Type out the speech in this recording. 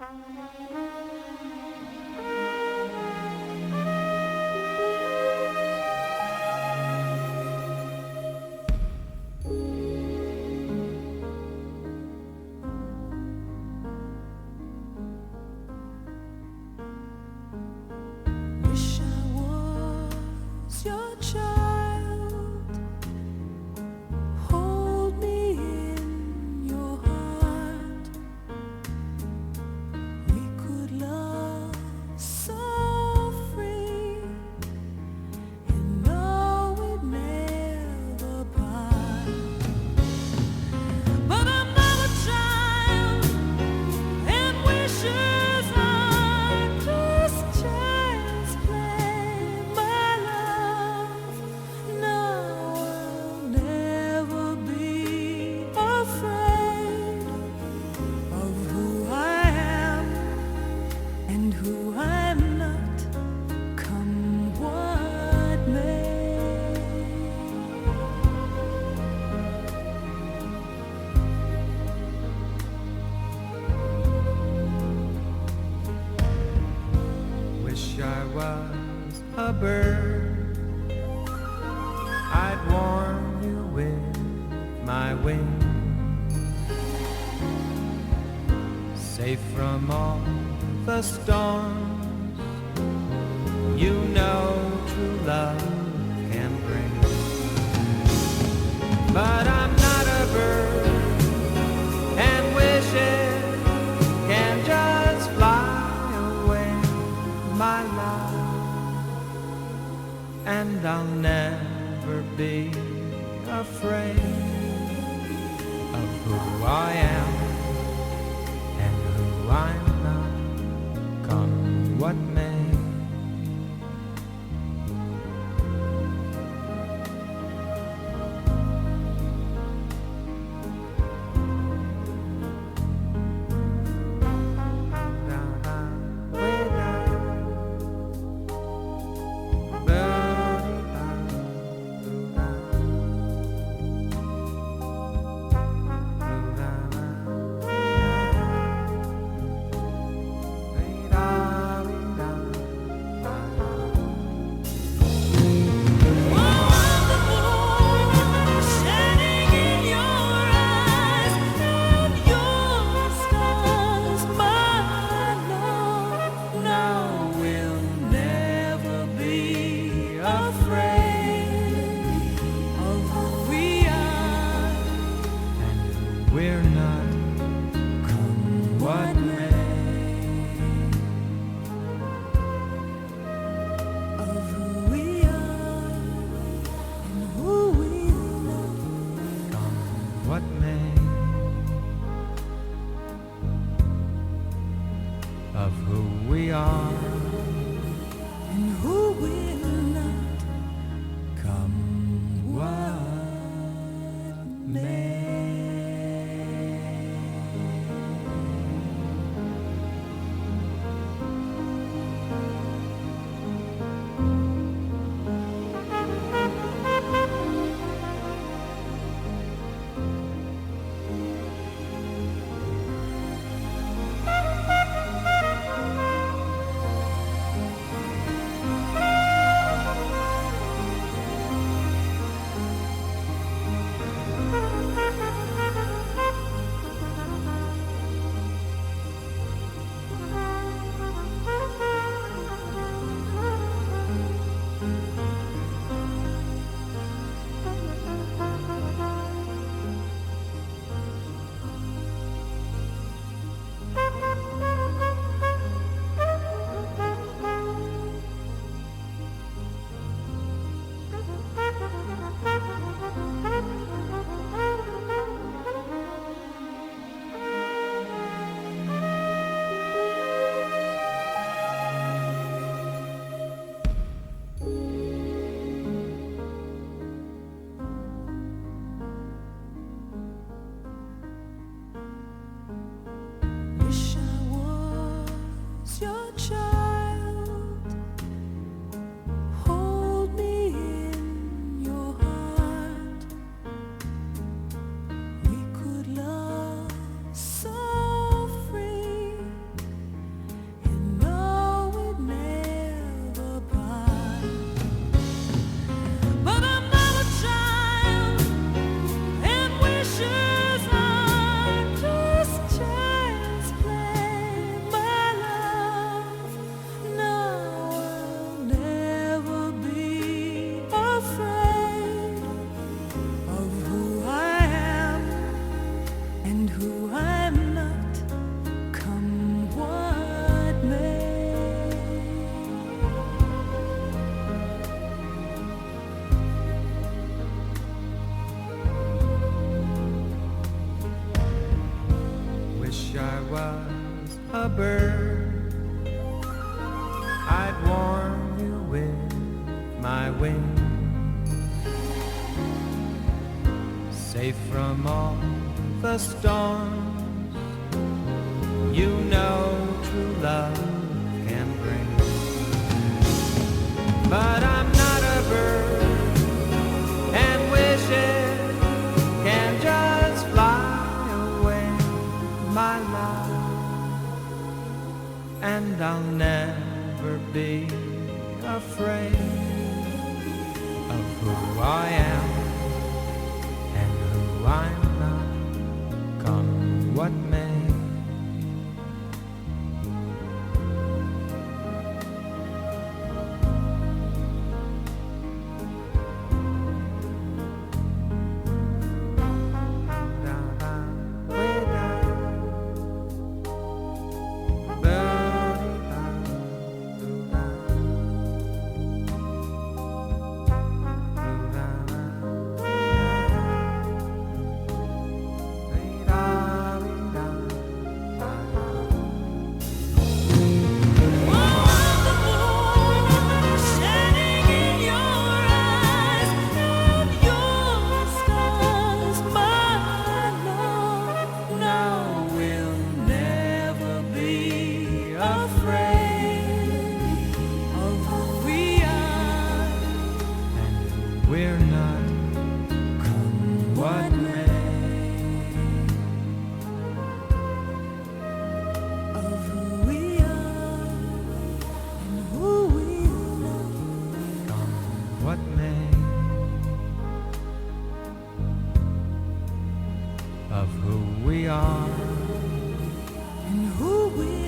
Wish I was your child. Hold me in your heart. We could love so free and know we'd never part. But I'm not a child, and wishes are just child's play. My love, no, I'll never be afraid of who I am and who I'm not, come what may. Wish I was a bird, I'd warm you with my wings, safe from all the storms you know true love can bring. But I'm not a bird, and wishes can just fly away, my love, and I'll never be afraid of who I am and who I'm not, come what may. We're not, come what may. Of who we are and who we love, Come what may. Of who we are and who will not, come what may. I was a bird, I'd warm you with my wings, safe from all the storms you know true love can bring. But I'm not a bird, and wishes can just fly away, my love. And I'll never be afraid of who I am and who I'm not, come what may. Shining in your eyes and your scars, my love. Now we'll never be afraid of who we are. And we're not, come what may. Of who we are and who we love. Come what may. Of who we are And who we